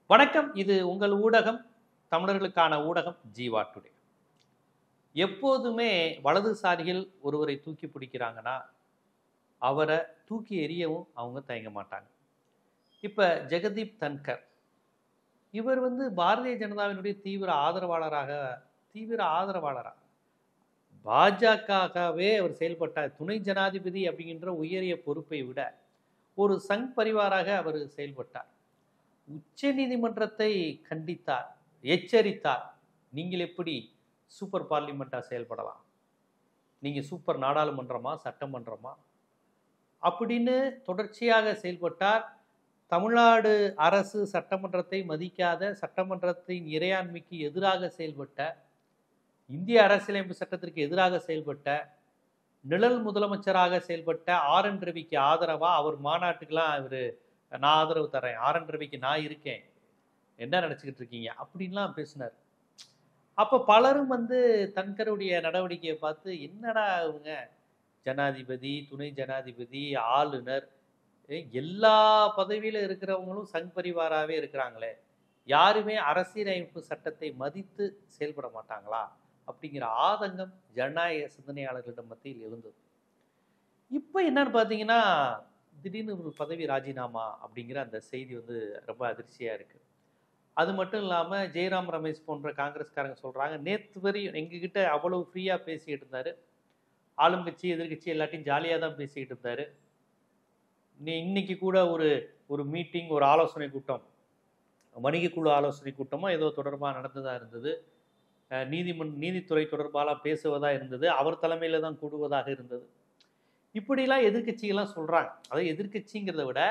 வணக்கம். இது உங்கள் ஊடகம், தமிழர்களுக்கான ஊடகம் ஜீவா டுடே. எப்போதுமே வலதுசாரிகள் ஒருவரை தூக்கி பிடிக்கிறாங்கன்னா, அவரை தூக்கி எறியவும் அவங்க தயங்க மாட்டாங்க. இப்ப ஜெகதீப் தன்கர், இவர் பாரதிய ஜனதாவினுடைய தீவிர ஆதரவாளரா பாஜகவே அவர் செயல்பட்டார். துணை ஜனாதிபதி அப்படிங்கிற உயரிய பொறுப்பை விட ஒரு சங் பரிவாராக அவர் செயல்பட்டார். உச்ச நீதிமன்றத்தை கண்டித்தார், எச்சரித்தார். நீங்கள் எப்படி சூப்பர் பார்லிமெண்டா செயல்படலாம்? நீங்க சூப்பர் நாடாளுமன்றமா, சட்டமன்றமா அப்படின்னு தொடர்ச்சியாக செயல்பட்டார். தமிழ்நாடு அரசு சட்டமன்றத்தை மதிக்காத, சட்டமன்றத்தின் இறையாண்மைக்கு எதிராக செயல்பட்ட, இந்திய அரசியலமைப்பு சட்டத்திற்கு எதிராக செயல்பட்ட, நிழல் முதலமைச்சராக செயல்பட்ட ஆர்.என். ரவிக்கு ஆதரவா அவர் மாநாட்டுக்கெல்லாம் நான் ஆதரவு தரேன், ஆர்.என். ரவிக்கு நான் இருக்கேன், என்ன நினைச்சுக்கிட்டு இருக்கீங்க அப்படின்லாம் பேசினார். அப்ப பலரும் தன்கருடைய நடவடிக்கையை பார்த்து, என்னடா இவங்க ஜனாதிபதி, துணை ஜனாதிபதி, ஆளுநர், எல்லா பதவியில இருக்கிறவங்களும் சங் பரிவாராவே இருக்கிறாங்களே, யாருமே அரசியலமைப்பு சட்டத்தை மதித்து செயல்பட மாட்டாங்களா அப்படிங்கிற ஆதங்கம் ஜனநாயக சிந்தனையாளர்களிடம் மத்தியில் எழுந்தது. இப்போ என்னன்னு பார்த்தீங்கன்னா, திடீர்னு ஒரு பதவி ராஜினாமா அப்படிங்கிற அந்த செய்தி ரொம்ப அதிர்ச்சியாக இருக்குது. அது மட்டும் இல்லாமல் ஜெயராம் ரமேஷ் போன்ற காங்கிரஸ்காரங்க சொல்கிறாங்க, நேற்று வரையும் எங்ககிட்ட அவ்வளவு ஃப்ரீயாக பேசிக்கிட்டு இருந்தார், ஆளும் கட்சி எதிர்கட்சி எல்லாத்தையும் ஜாலியாக தான் பேசிக்கிட்டு இருந்தார். இன்னைக்கு கூட ஒரு மீட்டிங், ஒரு ஆலோசனை கூட்டம், வணிகக்குழு ஆலோசனை கூட்டமோ ஏதோ தொடர்பாக நடந்ததாக இருந்தது. நீதித்துறை தொடர்பாக பேசுவதாக இருந்தது, அவர் தலைமையில் தான் கூடுவதாக இருந்தது. இப்படிலாம் எதிர்கட்சிகள்லாம் சொல்கிறாங்க. அதாவது எதிர்கட்சிங்கிறத விட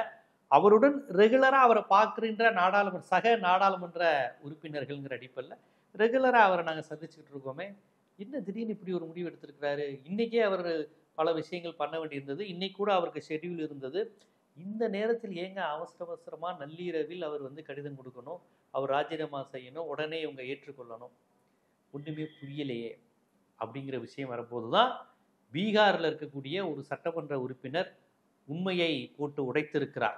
அவருடன் ரெகுலராக அவரை பார்க்குற சக நாடாளுமன்ற உறுப்பினர்கள்ங்கிற அடிப்படையில் ரெகுலராக அவரை நாங்கள் சந்திச்சுக்கிட்டு இருக்கோமே, என்ன திடீர்னு இப்படி ஒரு முடிவு எடுத்திருக்கிறாரு, இன்றைக்கே அவர் பல விஷயங்கள் பண்ண வேண்டியிருந்தது, இன்னைக்கு கூட அவருக்கு ஷெட்யூல் இருந்தது, இந்த நேரத்தில் ஏங்க அவசரமாக நள்ளிரவில் அவர் கடிதம் கொடுக்கணும், அவர் ராஜினாமா செய்யணும், உடனே இவங்க ஏற்றுக்கொள்ளணும், ஒன்றுமே புரியலையே அப்படிங்கிற விஷயம் வரும்போது தான் பீகாரில் இருக்கக்கூடிய ஒரு சட்டமன்ற உறுப்பினர் உண்மையை போட்டு உடைத்திருக்கிறார்.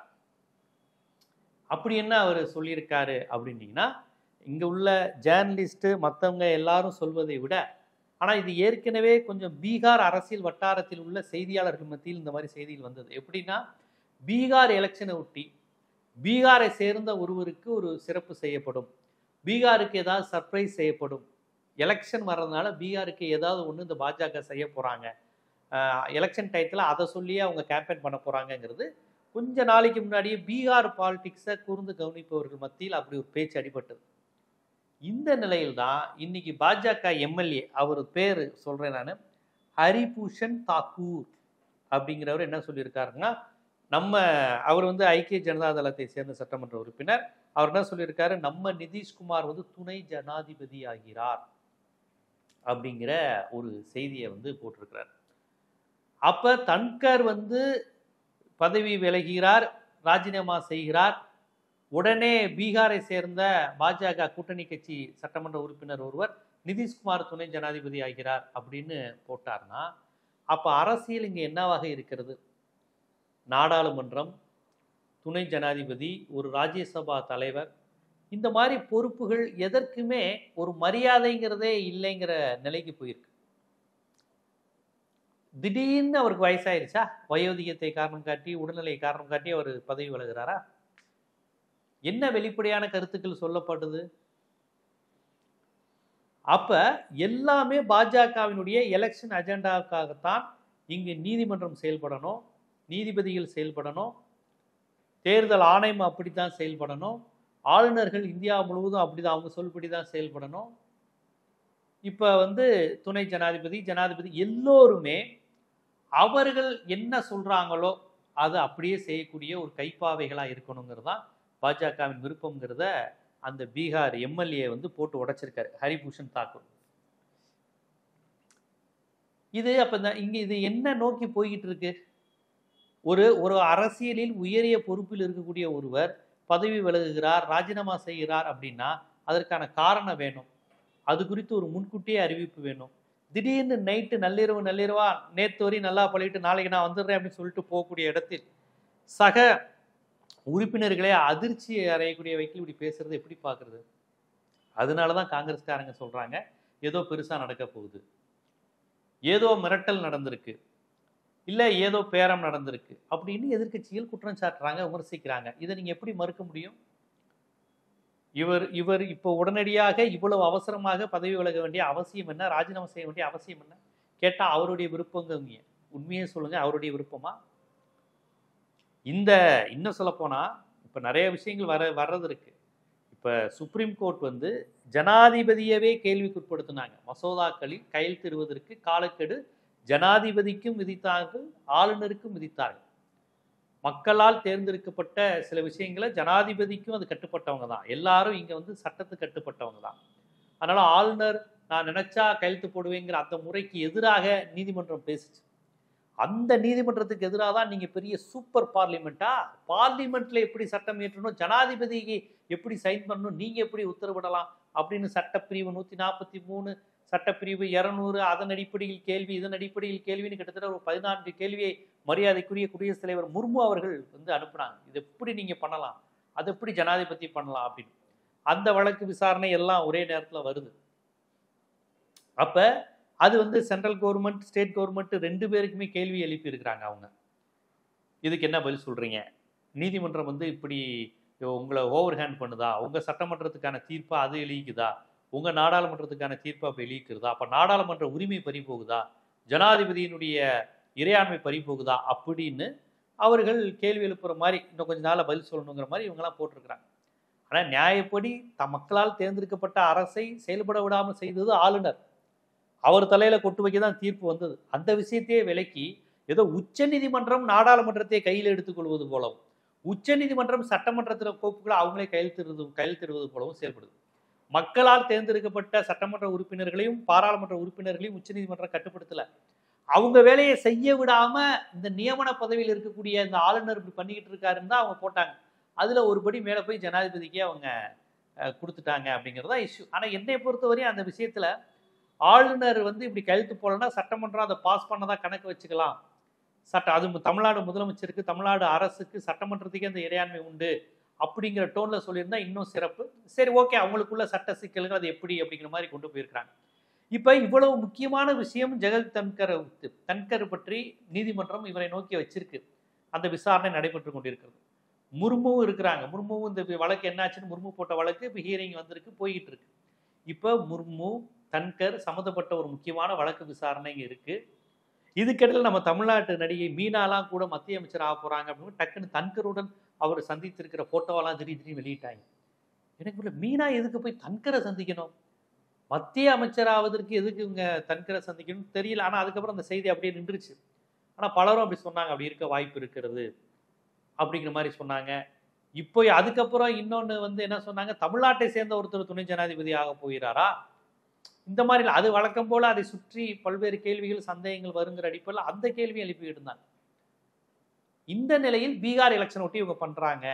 அப்படி என்ன அவர் சொல்லியிருக்காரு அப்படின்னீங்கன்னா, இங்கே உள்ள ஜேர்னலிஸ்ட்டு மற்றவங்க எல்லாரும் சொல்வதை விட, ஆனால் இது ஏற்கனவே கொஞ்சம் பீகார் அரசியல் வட்டாரத்தில் உள்ள செய்தியாளர்கள் மத்தியில் இந்த மாதிரி செய்திகள் வந்தது. எப்படின்னா, பீகார் எலெக்ஷனை ஒட்டி பீகாரை சேர்ந்த ஒருவருக்கு ஒரு சிறப்பு செய்யப்படும், பீகாருக்கு ஏதாவது சர்ப்ரைஸ் செய்யப்படும், எலெக்ஷன் வர்றதுனால பீகாருக்கு ஏதாவது ஒன்று இந்த பாஜக செய்ய போகிறாங்க, எலெக்ஷன் டயத்தில் அதை சொல்லியே அவங்க கேம்பெயின் பண்ண போகிறாங்கங்கிறது கொஞ்ச நாளைக்கு முன்னாடியே பீகார் பாலிடிக்ஸை கூர்ந்து கவனிப்பவர்கள் மத்தியில் அப்படி ஒரு பேச்சு அடிபட்டது. இந்த நிலையில் தான் இன்னைக்கு பாஜக எம்எல்ஏ, அவர் பேர் சொல்கிறேன் நான், ஹரிபூஷன் தாக்கூர் அப்படிங்கிறவர் என்ன சொல்லியிருக்காருன்னா, அவர் ஐக்கிய ஜனதா தளத்தை சேர்ந்த சட்டமன்ற உறுப்பினர். அவர் என்ன சொல்லியிருக்காரு, நம்ம நிதிஷ்குமார் துணை ஜனாதிபதி ஆகிறார் அப்படிங்கிற ஒரு செய்தியை போட்டிருக்கிறார். அப்ப தன்கர் பதவி விலகிறார், ராஜினாமா செய்கிறார், உடனே பீகாரை சேர்ந்த பாஜக கூட்டணி கட்சி சட்டமன்ற உறுப்பினர் ஒருவர் நிதிஷ்குமார் துணை ஜனாதிபதி ஆகிறார் அப்படின்னு போட்டார்னா, அப்ப அரசியல் இங்க என்னவாக இருக்கிறது? நாடாளுமன்றம், துணை ஜனாதிபதி, ஒரு ராஜ்யசபா தலைவர், இந்த மாதிரி பொறுப்புகள் எதற்குமே ஒரு மரியாதைங்கிறதே இல்லைங்கிற நிலைக்கு போயிருக்கு. திடீர்னு அவருக்கு வயசாயிருச்சா, வயோதிகத்தை காரணம் காட்டி, உடல்நிலையை காரணம் காட்டி அவர் பதவி விலகிறாரா? என்ன வெளிப்படையான கருத்துக்கள் சொல்லப்படுது? அப்ப எல்லாமே பாஜகவினுடைய எலெக்ஷன் அஜெண்டாவுக்காகத்தான் இங்கு நீதிமன்றம் செயல்படணும், நீதிபதிகள் செயல்படணும், தேர்தல் ஆணையம் அப்படித்தான் செயல்படணும், ஆளுநர்கள் இந்தியா முழுவதும் அப்படிதான் அவங்க சொல்படி தான் செயல்படணும். இப்போ துணை ஜனாதிபதி, ஜனாதிபதி எல்லோருமே அவர்கள் என்ன சொல்றாங்களோ அதை அப்படியே செய்யக்கூடிய ஒரு கைப்பாவைகளாக இருக்கணுங்கிறது தான் பாஜகவின் விருப்பங்கிறத அந்த பீகார் எம்எல்ஏ போட்டு உடைச்சிருக்காரு, ஹரிபூஷன் தாக்கூர். இது அப்போ இங்கே இது என்ன நோக்கி போய்கிட்டு இருக்கு? ஒரு அரசியலில் உயரிய பொறுப்பில் இருக்கக்கூடிய ஒருவர் பதவி விலகுகிறார், ராஜினாமா செய்கிறார் அப்படின்னா அதற்கான காரணம் வேணும், அது குறித்து ஒரு முன்கூட்டியே அறிவிப்பு வேணும். திடீர்னு நைட்டு நள்ளிரவா நேற்று வரையும் நல்லா பழகிட்டு நாளைக்கு நான் வந்துடுறேன் அப்படின்னு சொல்லிட்டு போகக்கூடிய இடத்தில் சக உறுப்பினர்களே அதிர்ச்சி அடையக்கூடிய வகையில் இப்படி பேசுறது எப்படி பார்க்கறது? அதனால தான் காங்கிரஸ்காரங்க சொல்றாங்க ஏதோ பெருசா நடக்க போகுது, ஏதோ மிரட்டல் நடந்திருக்கு, இல்ல ஏதோ பேரம் நடந்திருக்கு அப்படின்னு எதிர்க்கட்சிகள் குற்றம் சாட்டுறாங்க, விமர்சிக்கிறாங்க. இதை நீங்க எப்படி மறுக்க முடியும்? இவர் இப்போ உடனடியாக இவ்வளவு அவசரமாக பதவி விலக வேண்டிய அவசியம் என்ன? ராஜினாமா செய்ய வேண்டிய அவசியம் என்ன? கேட்டா அவருடைய விருப்பங்க. உண்மையே சொல்லுங்க, அவருடைய விருப்பமா? இன்னும் சொல்ல போனா இப்ப நிறைய விஷயங்கள் வர்றது இருக்கு. இப்ப சுப்ரீம் கோர்ட் வந்து ஜனாதிபதியவே கேள்விக்குட்படுத்தினாங்க. மசோதாக்களில் கையெழுத்திடுவதற்கு காலக்கெடு ஜனாதிபதிக்கும் விதித்தார்கள், ஆளுநருக்கும் விதித்தார்கள். மக்களால் தேர்ந்தெடுக்கப்பட்ட சில விஷயங்களை ஜனாதிபதிக்கும் அது கட்டுப்பட்டவங்க தான். எல்லாரும் இங்க வந்து சட்டத்துக்கு கட்டுப்பட்டவங்க தான். அதனால ஆளுநர் நான் நினைச்சா கையெழுத்து போடுவேங்கிற அந்த முறைக்கு எதிராக நீதிமன்றம் பேசுச்சு. அந்த நீதிமன்றத்துக்கு எதிராக தான் நீங்க பெரிய சூப்பர் பார்லிமெண்டா, பார்லிமெண்ட்ல எப்படி சட்டம் இயற்றணும், ஜனாதிபதிக்கு எப்படி சைன் பண்ணணும், நீங்க எப்படி உத்தரவிடலாம் அப்படின்னு சட்டப்பிரிவு 143, சட்டப்பிரிவு 200, அதன் அடிப்படையில் கேள்வி, இதன் அடிப்படையில் கேள்வின்னு கிட்டத்தட்ட ஒரு 14 கேள்வியை மரியாதைக்குரிய குடியரசுத் தலைவர் முர்மு அவர்கள் வந்து அனுப்புனாங்க. இது எப்படி நீங்க பண்ணலாம், அது எப்படி ஜனாதிபதி பண்ணலாம் அப்படின்னு. அந்த வழக்கு விசாரணை எல்லாம் ஒரே நேரத்தில் வருது. அப்ப அது வந்து சென்ட்ரல் கவர்மெண்ட், ஸ்டேட் கவர்மெண்ட் 2 பேருக்குமே கேள்வி எழுப்பி இருக்கிறாங்க. அவங்க இதுக்கு என்ன பதில் சொல்றீங்க? நீதிமன்றம் வந்து இப்படி உங்களை ஓவர் ஹேண்ட் பண்ணுதா? உங்க சட்டமன்றத்துக்கான தீர்ப்பா அது எழுதிக்குதா? உங்க நாடாளுமன்றத்துக்கான தீர்ப்பா எழுதிக்கிறதா? அப்ப நாடாளுமன்ற உரிமை பறி போகுதா? ஜனாதிபதியினுடைய இறையாண்மை பறி போகுதா? அப்படின்னு அவர்கள் கேள்வி எழுப்புற மாதிரி, இன்னும் கொஞ்ச நாள்ல பதில் சொல்லணுங்கிற மாதிரி இவங்கெல்லாம் போட்டிருக்கிறாங்க. ஆனா நியாயப்படி மக்களால் தேர்ந்தெடுக்கப்பட்ட அரசை செயல்பட விடாமல் செய்தது ஆளுநர். அவர் தலையில கொட்டு வைக்க தான் தீர்ப்பு வந்தது. அந்த விஷயத்தையே விலக்கி ஏதோ உச்ச நீதிமன்றம் நாடாளுமன்றத்தை கையில் எடுத்துக் கொள்வது போலவும், உச்ச நீதிமன்றம் சட்டமன்றத்தில் கோப்புகளை அவங்களே கையெழுத்திடுவது போலவும் செயல்படுது. மக்களால் தேர்ந்தெடுக்கப்பட்ட சட்டமன்ற உறுப்பினர்களையும் பாராளுமன்ற உறுப்பினர்களையும் உச்ச நீதிமன்றம் கட்டுப்படுத்தல. அவங்க வேலையை செய்ய விடாம இந்த நியமன பதவியில் இருக்கக்கூடிய இந்த ஆளுநர் இப்படி பண்ணிக்கிட்டு இருக்காருன்னு தான் அவங்க போட்டாங்க. அதுல ஒருபடி மேல போய் ஜனாதிபதிக்கே அவங்க கொடுத்துட்டாங்க அப்படிங்கிறதா இஷ்யூ. ஆனா என்னை பொறுத்தவரையும் அந்த விஷயத்துல ஆளுநர் வந்து இப்படி கையெழுத்து போடலன்னா சட்டமன்றம் அதை பாஸ் பண்ணதான் கணக்கு வச்சுக்கலாம். அது தமிழ்நாடு முதலமைச்சருக்கு, தமிழ்நாடு அரசுக்கு, சட்டமன்றத்துக்கே அந்த இறையாண்மை உண்டு அப்படிங்கிற டோன்ல சொல்லியிருந்தா இன்னும் சிறப்பு. சரி, ஓகே, அவங்களுக்குள்ள சட்ட சிக்கல்கள் அது எப்படி அப்படிங்கிற மாதிரி கொண்டு போயிருக்கிறாங்க. இப்ப இவ்வளவு முக்கியமான விஷயம் ஜெகத் தன்கர் பற்றி நீதிமன்றம் இவரை நோக்கி வச்சிருக்கு. அந்த விசாரணை நடைபெற்று கொண்டிருக்கிறது. முர்முவும் இருக்கிறாங்க. முர்முவும் இந்த வழக்கு என்னாச்சுன்னு முர்மு போட்ட வழக்கு இப்போ ஹியரிங் வந்திருக்கு, போய்கிட்டு இருக்கு. இப்போ முர்மு, தன்கர் சம்மந்தப்பட்ட ஒரு முக்கியமான வழக்கு விசாரணை இருக்கு. இதுக்கிடையில் நம்ம தமிழ்நாட்டு நடிகை மீனாலாம் கூட மத்திய அமைச்சர் ஆக போறாங்க அப்படின்னு டக்குன்னு தன்கருடன் அவர் சந்தித்திருக்கிற போட்டோவெல்லாம் திடீர்னு வெளியிட்டாங்க. எனக்கு மீனா எதுக்கு போய் தன்கரை சந்திக்கணும், மத்திய அமைச்சராவதற்கு எதுக்கு இவங்க தன்கரை சந்திக்கணும்னு தெரியல. ஆனால் அதுக்கப்புறம் அந்த செய்தி அப்படியே நின்றுச்சு. ஆனால் பலரும் அப்படி சொன்னாங்க, அப்படி இருக்க வாய்ப்பு இருக்கிறது அப்படிங்கிற மாதிரி சொன்னாங்க. இப்போ அதுக்கப்புறம் இன்னொன்று வந்து என்ன சொன்னாங்க, தமிழ்நாட்டை சேர்ந்த ஒருத்தர் துணை ஜனாதிபதி ஆக போகிறாரா, இந்த மாதிரி அது வழக்கம் போல அதை சுற்றி பல்வேறு கேள்விகள், சந்தேகங்கள் வருங்கிற அடிப்படையில் அந்த கேள்வியை எழுப்பிக்கிட்டு இருந்தாங்க. இந்த நிலையில் பீகார் எலெக்ஷன் ஒட்டி இவங்க பண்றாங்க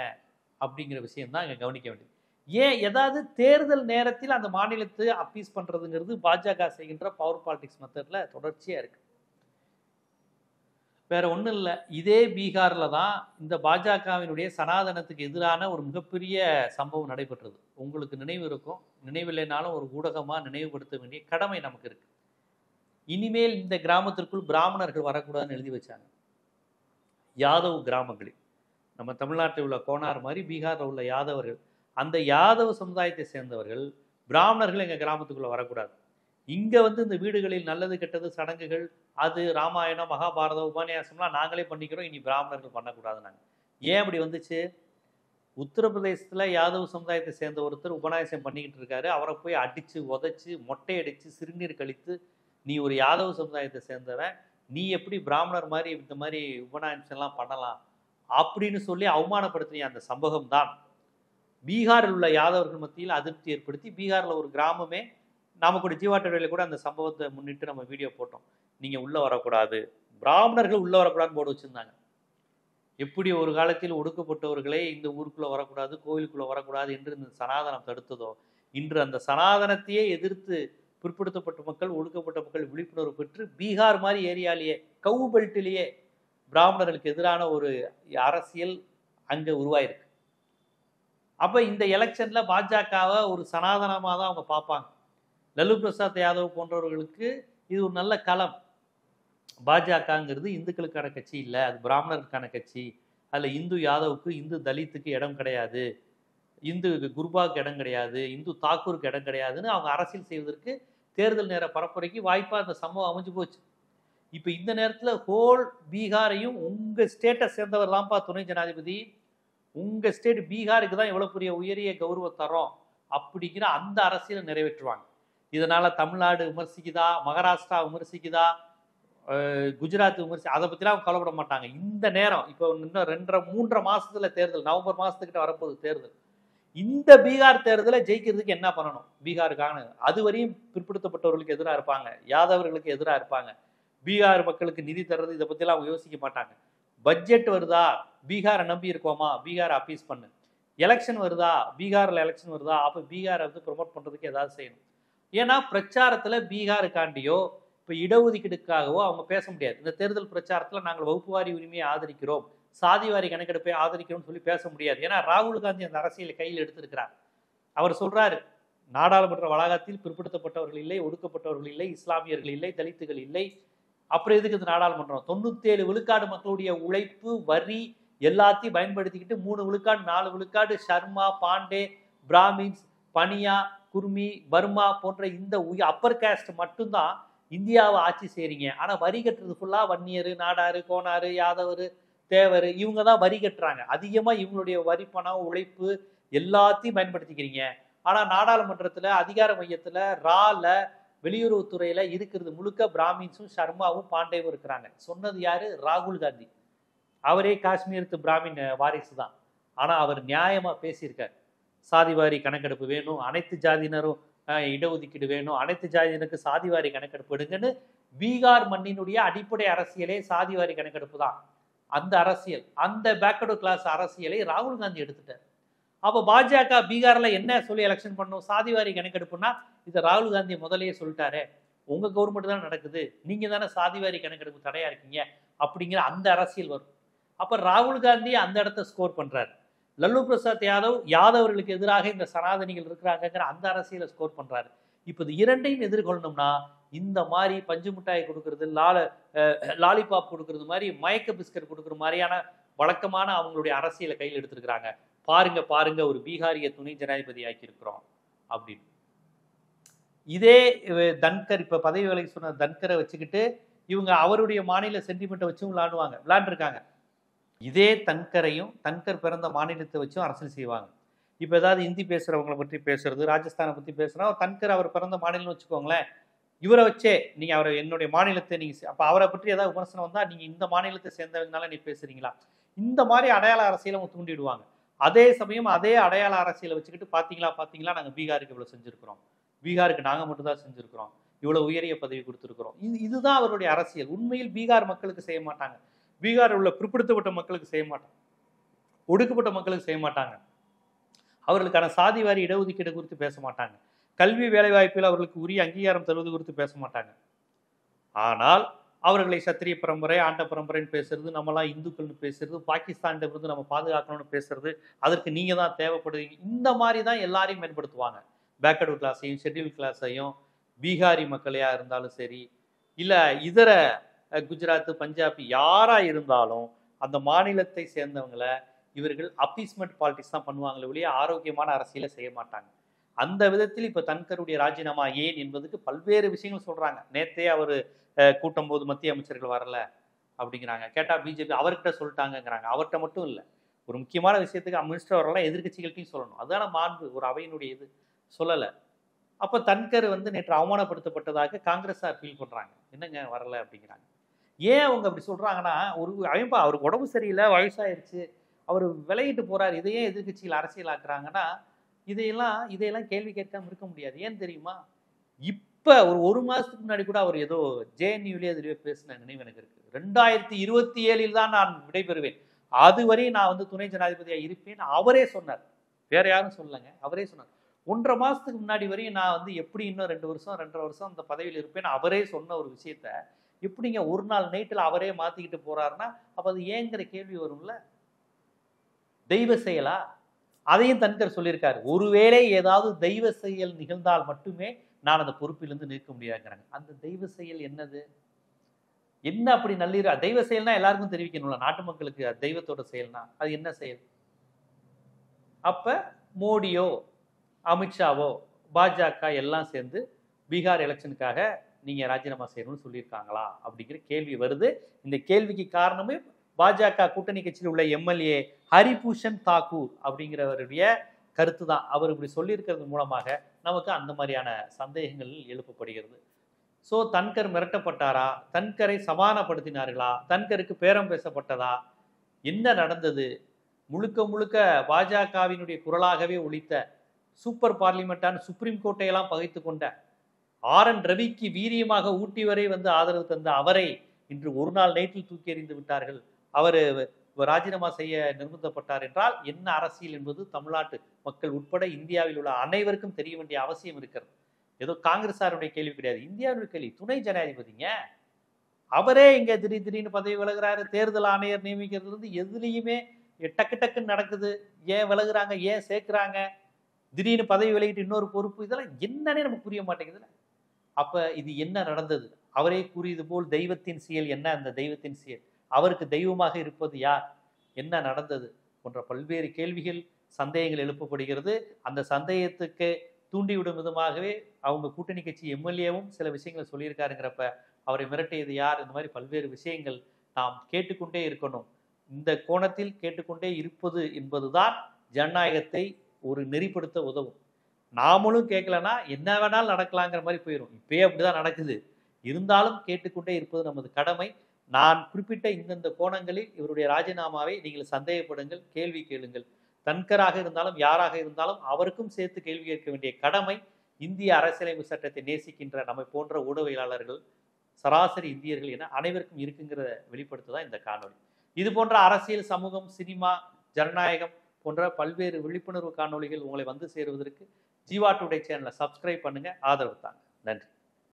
அப்படிங்கிற விஷயம் தான் இங்க கவனிக்க வேண்டியது. ஏன் ஏதாவது தேர்தல் நேரத்தில் அந்த மாநிலத்தை அப்பீஸ் பண்றதுங்கிறது பாஜக செய்கின்ற பவர் பாலிடிக்ஸ் மெத்தட்ல தொடர்ச்சியா இருக்கு. வேற ஒன்றும் இல்லை. இதே பீகார்ல தான் இந்த பாஜகவினுடைய சனாதனத்துக்கு எதிரான ஒரு மிகப்பெரிய சம்பவம் நடைபெற்றது. உங்களுக்கு நினைவு இருக்கும், நினைவில்லைனாலும் ஒரு ஊடகமா நினைவுபடுத்த வேண்டிய கடமை நமக்கு இருக்கு. இனிமேல் இந்த கிராமத்திற்குள் பிராமணர்கள் வரக்கூடாதுன்னு எழுதி வச்சாங்க. யாதவ் கிராமங்களில் நம்ம தமிழ்நாட்டில் உள்ள கோனார் மாதிரி பீகாரில் உள்ள யாதவர்கள், அந்த யாதவ சமுதாயத்தை சேர்ந்தவர்கள் பிராமணர்கள் எங்கள் கிராமத்துக்குள்ளே வரக்கூடாது. இங்கே வந்து இந்த வீடுகளில் நல்லது கெட்டது சடங்குகள், அது ராமாயணம் மகாபாரதம் உபன்யாசம்லாம் நாங்களே பண்ணிக்கிறோம், இனி பிராமணர்கள் பண்ணக்கூடாது. நாங்கள் ஏன் அப்படி வந்துச்சு? உத்தரப்பிரதேசத்தில் யாதவ சமுதாயத்தை சேர்ந்த ஒருத்தர் உபநாயசம் பண்ணிக்கிட்டு இருக்காரு. அவரை போய் அடித்து உதைச்சி மொட்டை அடித்து சிறுநீர் கழித்து, நீ ஒரு யாதவ சமுதாயத்தை சேர்ந்தவன், நீ எப்படி பிராமணர் மாதிரி இந்த மாதிரி உபநாயசம்லாம் பண்ணலாம் அப்படின்னு சொல்லி அவமானப்படுத்திய அந்த சம்பவம் தான் பீகாரில் உள்ள யாதவர்கள் மத்தியில் அதிருப்தி ஏற்படுத்தி பீகாரில் ஒரு கிராமமே, நாம கூட ஜீவாட்டோடையில் கூட அந்த சம்பவத்தை முன்னிட்டு நம்ம வீடியோ போட்டோம். நீங்கள் உள்ளே வரக்கூடாது, பிராமணர்கள் உள்ளே வரக்கூடாதுன்னு போர்டு வச்சுருந்தாங்க. எப்படி ஒரு காலத்தில் ஒடுக்கப்பட்டவர்களே இந்த ஊருக்குள்ளே வரக்கூடாது, கோவிலுக்குள்ளே வரக்கூடாது என்று இந்த சனாதனம் தடுத்ததோ, இன்று அந்த சனாதனத்தையே எதிர்த்து பிற்படுத்தப்பட்ட மக்கள், ஒடுக்கப்பட்ட மக்கள் விழிப்புணர்வு பெற்று பீகார் மாதிரி ஏரியாலேயே, கவு பெல்ட்டிலேயே பிராமணர்களுக்கு எதிரான ஒரு அரசியல் அங்கே உருவாயிருக்கு. அப்போ இந்த எலெக்ஷனில் பாஜகவை ஒரு சனாதனமாக தான் அவங்க பார்ப்பாங்க. லல்லு பிரசாத் யாதவ் போன்றவர்களுக்கு இது ஒரு நல்ல களம். பாஜகங்கிறது இந்துக்களுக்கான கட்சி இல்லை, அது பிராமணருக்கான கட்சி. அதில் இந்து யாதவுக்கு, இந்து தலித்துக்கு இடம் கிடையாது, இந்து குருபாவுக்கு இடம் கிடையாது, இந்து தாக்கூருக்கு இடம் கிடையாதுன்னு அவங்க அரசியல் செய்வதற்கு தேர்தல் நேர பரப்புரைக்கு வாய்ப்பாக அந்த சம்பவம் அமைஞ்சு போச்சு. இப்போ இந்த நேரத்தில் ஹோல் பீகாரையும் உங்கள் ஸ்டேட்டை சேர்ந்தவர் தான்ப்பா துணை ஜனாதிபதி, உங்கள் ஸ்டேட் பீகாருக்கு தான் எவ்வளோ பெரிய உயரிய கௌரவம் தரோம் அப்படிங்கிற அந்த அரசியலை நிறைவேற்றுவாங்க. இதனால் தமிழ்நாடு விமர்சிக்குதா, மகாராஷ்டிரா விமர்சிக்குதா, குஜராத் அதை பற்றிலாம் அவங்க கவலைப்பட மாட்டாங்க. இந்த நேரம் இப்போ இன்னும் 2.5-3 மாதத்துல தேர்தல், நவம்பர் மாதத்துக்கிட்ட வரப்போகுது தேர்தல். இந்த பீகார் தேர்தலை ஜெயிக்கிறதுக்கு என்ன பண்ணணும் பீகாருக்கான, அது வரையும் பிற்படுத்தப்பட்டவர்களுக்கு எதிராக இருப்பாங்க, யாதவர்களுக்கு எதிராக இருப்பாங்க. பீகார் மக்களுக்கு நிதி தர்றது இதை பற்றிலாம் அவங்க யோசிக்க மாட்டாங்க. பட்ஜெட் வருதா, பீகாரை நம்பி இருக்கோமா, பீகாரை அப்பீஸ் பண்ணு. எலெக்ஷன் வருதா, பீகாரில் எலெக்ஷன் வருதா, அப்போ பீகாரை வந்து ப்ரொமோட் பண்ணுறதுக்கு ஏதாவது செய்யணும். ஏன்னா பிரச்சாரத்தில் பீகாருக்காண்டியோ இப்போ இடஒதுக்கீடுக்காகவோ அவங்க பேச முடியாது. இந்த தேர்தல் பிரச்சாரத்தில் நாங்கள் வகுப்புவாரி உரிமையை ஆதரிக்கிறோம், சாதிவாரி கணக்கெடுப்பை ஆதரிக்கிறோம்னு சொல்லி பேச முடியாது. ஏன்னா ராகுல் காந்தி அந்த அரசியலை கையில் எடுத்திருக்கிறார். அவர் சொல்றாரு, நாடாளுமன்ற வளாகத்தில் பிற்படுத்தப்பட்டவர்கள் இல்லை, ஒடுக்கப்பட்டவர்கள் இல்லை, இஸ்லாமியர்கள் இல்லை, தலித்துகள் இல்லை, அப்புறம் எதுக்கு இந்த நாடாளுமன்றம்? 97 விழுக்காடு மக்களுடைய உழைப்பு, வரி எல்லாத்தையும் பயன்படுத்திக்கிட்டு 3 விழுக்காடு 4 விழுக்காடு சர்மா, பாண்டே, பிராமின்ஸ், பனியா, குர்மி, பர்மா போன்ற இந்த அப்பர் காஸ்ட் மட்டும்தான் இந்தியாவை ஆட்சி செய்றீங்க. ஆனால் வரி கட்டுறது ஃபுல்லாக வன்னியர், நாடாரு, கோனாரு, யாதவர், தேவர், இவங்க தான் வரி கட்டுறாங்க. அதிகமாக இவங்களுடைய வரி பணம், உழைப்பு எல்லாத்தையும் பயன்படுத்திக்கிறீங்க. ஆனால் நாடாளுமன்றத்தில், அதிகார மையத்தில், ரால, வெளியுறவுத்துறையில் இருக்கிறது முழுக்க பிராமின்ஸும் சர்மாவும் பாண்டேவும் இருக்கிறாங்க. சொன்னது யாரு? ராகுல் காந்தி. அவரே காஷ்மீரத்து பிராமின் வாரிசு தான். ஆனால் அவர் நியாயமாக பேசியிருக்கார். சாதிவாரி கணக்கெடுப்பு வேணும், அனைத்து ஜாதியினரும் இடஒதுக்கீடு வேணும், அனைத்து ஜாதியினருக்கு சாதிவாரி கணக்கெடுப்பு எடுங்கன்னு. பீகார் மண்ணினுடைய அடிப்படை அரசியலே சாதிவாரி கணக்கெடுப்பு தான். அந்த அரசியல், அந்த பேக்வர்டு கிளாஸ் அரசியலை ராகுல் காந்தி எடுத்துட்டார். அப்போ பாஜக பீகாரில் என்ன சொல்லி எலெக்ஷன் பண்ணும்? சாதிவாரி கணக்கெடுப்புனா இதை ராகுல் காந்தி முதலையே சொல்லிட்டாரு, உங்க கவர்மெண்ட் தான் நடக்குது, நீங்க தானே சாதிவாரி கணக்கெடுப்பு தடையா இருக்கீங்க அப்படிங்கிற அந்த அரசியல் வரும். அப்ப ராகுல் காந்தி அந்த இடத்த ஸ்கோர் பண்றாரு. லல்லு பிரசாத் யாதவ் யாதவர்களுக்கு எதிராக இந்த சனாதனிகள் இருக்கிறாங்கிற அந்த அரசியலை ஸ்கோர் பண்றாரு. இப்போ இது இரண்டையும் எதிர்கொள்ளணும்னா இந்த மாதிரி பஞ்சு மிட்டாய் கொடுக்கறது, லாலிபாப் கொடுக்கறது மாதிரி, மயக்க பிஸ்கட் கொடுக்குற மாதிரியான வழக்கமான அவங்களுடைய அரசியலை கையில் எடுத்திருக்கிறாங்க. பாருங்க பாருங்க, ஒரு பீகாரிய துணை ஜனாதிபதி ஆக்கியிருக்கிறோம் அப்படின்னு. இதே தன்கர், இப்ப பதவி விலகி சொன்ன தன்கரை வச்சுக்கிட்டு இவங்க அவருடைய மாநில சென்டிமெண்ட்டை வச்சும் விளையாண்டுருக்காங்க. இதே தன்கரையும், தன்கர் பிறந்த மாநிலத்தை வச்சும் அரசியல் செய்வாங்க. இப்போ ஏதாவது ஹிந்தி பேசுறவங்களை பற்றி பேசுறது, ராஜஸ்தானை பற்றி பேசுனா, தன்கர் அவர் பிறந்த மாநிலம்னு வச்சுக்கோங்களேன், இவரை வச்சே நீங்கள் அவரை என்னுடைய மாநிலத்தை நீங்கள், அப்போ அவரை பற்றி ஏதாவது விமர்சனம் வந்தால் நீங்கள் இந்த மாநிலத்தை சேர்ந்தவங்கனால நீ பேசுறீங்களா, இந்த மாதிரி அடையாள அரசியலை அவங்க தூண்டிடுவாங்க. அதே சமயம் அதே அடையாள அரசியலை வச்சுக்கிட்டு பார்த்தீங்களா நாங்கள் பீகாருக்கு இவ்வளோ செஞ்சுருக்கிறோம், பீகாருக்கு நாங்கள் மட்டும்தான் செஞ்சுருக்கிறோம், இவ்வளோ உயரிய பதவி கொடுத்துருக்குறோம், இதுதான் அவருடைய அரசியல். உண்மையில் பீகார் மக்களுக்கு செய்ய மாட்டாங்க, பீகார் உள்ள பிற்படுத்தப்பட்ட மக்களுக்கு செய்ய மாட்டாங்க, ஒடுக்கப்பட்ட மக்களுக்கு செய்ய மாட்டாங்க, அவர்களுக்கான சாதிவாரி இடஒதுக்கீடு குறித்து பேச மாட்டாங்க, கல்வி வேலைவாய்ப்பில் அவர்களுக்கு உரிய அங்கீகாரம் தருவது குறித்து பேச மாட்டாங்க. ஆனால் அவர்களை சத்திரிய பரம்பரை, ஆண்ட பரம்பரைன்னு பேசுறது, நம்மளாம் இந்துக்கள்னு பேசுறது, பாகிஸ்தானிடமிருந்து நம்ம பாதுகாக்கணும்னு பேசுறது, அதற்கு நீங்க தான் தேவைப்படுவீங்க, இந்த மாதிரி தான் எல்லாரையும் மேம்படுத்துவாங்க. பேக்வர்டு கிளாஸையும் ஷெட்யூல் கிளாஸையும், பீகாரி மக்களையா இருந்தாலும் சரி, இல்லை இதர குஜராத், பஞ்சாபி யாரா இருந்தாலும் அந்த மாநிலத்தை சேர்ந்தவங்களை இவர்கள் அப்பீஸ்மெண்ட் பாலிடிக்ஸ் தான் பண்ணுவாங்களே ஒழிய ஆரோக்கியமான அரசியலை செய்ய மாட்டாங்க. அந்த விதத்தில் இப்போ தன்கருடைய ராஜினாமா ஏன் என்பதுக்கு பல்வேறு விஷயங்கள் சொல்றாங்க. நேத்தே அவர் கூட்டும் போது மத்திய அமைச்சர்கள் வரல அப்படிங்கிறாங்க. கேட்டா பிஜேபி அவர்கிட்ட சொல்லிட்டாங்கிறாங்க. அவர்கிட்ட மட்டும் இல்லை, ஒரு முக்கியமான விஷயத்துக்கு மினிஸ்டர் வரலாம், எதிர்கட்சிகள்ட்டையும் சொல்லணும். அதுதான மாண்பு, ஒரு அவையினுடைய இது சொல்லலை. அப்போ தன்கர் நேற்று அவமானப்படுத்தப்பட்டதாக காங்கிரஸார் ஃபீல் பண்றாங்க. என்னங்க வரல அப்படிங்கிறாங்க. ஏன் அவங்க அப்படி சொல்றாங்கன்னா, அவருக்கு உடம்பு சரியில்லை, வயசாயிருச்சு, அவர் விலகிட்டு போறாரு, இதையே எதிர்கட்சிகள் அரசியல் ஆக்குறாங்கன்னா இதையெல்லாம் கேள்வி கேட்காம இருக்க முடியாது. ஏன் தெரியுமா? இப்ப ஒரு மாசத்துக்கு முன்னாடி கூட அவர் ஏதோ ஜேஎன்யூலேயே அதுலேயே பேசின நினைவு எனக்கு இருக்கு. 2027 தான் நான் விடைபெறுவேன், அதுவரை நான் துணை ஜனாதிபதியா இருப்பேன் அவரே சொன்னார். வேற யாரும் சொல்லலைங்க, அவரே சொன்னார். 1.5 மாசத்துக்கு முன்னாடி வரையும் நான் எப்படி இன்னும் 2 வருஷம் 2.5 வருஷம் அந்த பதவியில் இருப்பேன் அவரே சொன்ன ஒரு விஷயத்த எப்படிங்க ஒரு நாள் நைட்டில் அவரே மாத்திக்கிட்டு போறாருன்னா, அப்ப அது ஏங்கிற கேள்வி வரும்ல. தெய்வ செயலா? அதையும் தன்கர் சொல்லியிருக்காரு. ஒருவேளை ஏதாவது தெய்வ செயல் நிகழ்ந்தால் மட்டுமே நான் அந்த பொறுப்பிலிருந்து நீக்க முடியாதுங்கிறாங்க. அந்த தெய்வ செயல் என்னது? என்ன அப்படி தெய்வ செயல்னா எல்லாருக்கும் தெரிவிக்கணும்ல, நாட்டு மக்களுக்கு தெய்வத்தோட செயல்னா அது என்ன செயல்? அப்ப மோடியோ அமித்ஷாவோ பாஜக எல்லாம் சேர்ந்து பீகார் எலெக்ஷனுக்காக நீங்க ராஜினாமா செய்யணும்னு சொல்லியிருக்காங்களா அப்படிங்கிற கேள்வி வருது. இந்த கேள்விக்கு காரணமே பாஜக கூட்டணி கட்சியில் உள்ள எம்எல்ஏ ஹரிபூஷன் தாக்கூர் அப்படிங்கிறவருடைய கருத்து தான். அவர் இப்படி சொல்லியிருக்கிறது மூலமாக நமக்கு அந்த மாதிரியான சந்தேகங்கள் எழுப்பப்படுகிறது. ஸோ தன்கர் மிரட்டப்பட்டாரா, தன்கரை சமாதானப்படுத்தினார்களா, தன்கருக்கு பேரம் பேசப்பட்டதா, என்ன நடந்தது? முழுக்க முழுக்க பாஜகவினுடைய குரலாகவே ஒலித்த சூப்பர் பார்லிமெண்டான சுப்ரீம் கோர்ட்டையெல்லாம் பகைத்து கொண்ட RN ரவிக்கு வீரியமாக ஊட்டி வரை வந்து ஆதரவு தந்த அவரை இன்று ஒரு நாள் நைட்டில் தூக்கி எறிந்து விட்டார்கள். அவர் ராஜினாமா செய்ய நிர்பந்தப்பட்டார் என்றால் என்ன அரசியல் என்பது தமிழ்நாட்டு மக்கள் உட்பட இந்தியாவில் உள்ள அனைவருக்கும் தெரிய வேண்டிய அவசியம் இருக்கிறது. ஏதோ காங்கிரஸாருடைய கேள்வி கிடையாது, இந்தியாவுடைய கேள்வி. துணை ஜனாதிபதிங்க அவரே இங்க திடீர்னு பதவி விலகுறாரு. தேர்தல் ஆணையர் நியமிக்கிறது வந்து எதுலையுமே டக்கு டக்குன்னு நடக்குது. ஏன் விலகுறாங்க, ஏன் சேர்க்கிறாங்க, திடீர்னு பதவி விலகிட்டு இன்னொரு பொறுப்பு, இதெல்லாம் என்னன்னே நமக்கு புரிய மாட்டேங்குதுல்ல. அப்ப இது என்ன நடந்தது? அவரே கூறியது போல் தெய்வத்தின் செயல் என்ன? அந்த தெய்வத்தின் செயல் அவருக்கு தெய்வமாக இருப்பது யார்? என்ன நடந்தது போன்ற பல்வேறு கேள்விகள், சந்தேகங்கள் எழுப்பப்படுகிறது. அந்த சந்தேகத்துக்கு தூண்டிவிடும் விதமாகவே அவங்க கூட்டணி கட்சி எம்எல்ஏவும் சில விஷயங்களை சொல்லியிருக்காருங்கிறப்ப அவரை மிரட்டியது யார்? இந்த மாதிரி பல்வேறு விஷயங்கள் நாம் கேட்டுக்கொண்டே இருக்கணும். இந்த கோணத்தில் கேட்டுக்கொண்டே இருப்பது என்பதுதான் ஜனநாயகத்தை ஒரு நெறிப்படுத்த உதவும். நாமளும் கேட்கலன்னா என்ன வேணாலும் நடக்கலாங்கிற மாதிரி போயிடும். இப்பயே அப்படிதான் நடக்குது. இருந்தாலும் கேட்டுக்கொண்டே இருப்பது நமது கடமை. நான் குறிப்பிட்ட இந்தந்த கோணங்களில் இவருடைய ராஜினாமாவை நீங்கள் சந்தேகப்படுங்கள், கேள்வி கேளுங்கள். தன்கராக இருந்தாலும் யாராக இருந்தாலும் அவருக்கும் சேர்த்து கேள்வி கேட்க வேண்டிய கடமை இந்திய அரசியலமைப்பு சட்டத்தை நேசிக்கின்ற நம்மை போன்ற ஊடகவியலாளர்கள், சராசரி இந்தியர்கள் என அனைவருக்கும் இருக்குங்கிறத வெளிப்படுத்துதான் இந்த காணொலி. இது போன்ற அரசியல், சமூகம், சினிமா, ஜனநாயகம் போன்ற பல்வேறு விழிப்புணர்வு காணொலிகள் உங்களை வந்து சேருவதற்கு ஜீவா டுடே சேனலை சப்ஸ்கிரைப் பண்ணுங்க, ஆதரவு தாங்க. நன்றி.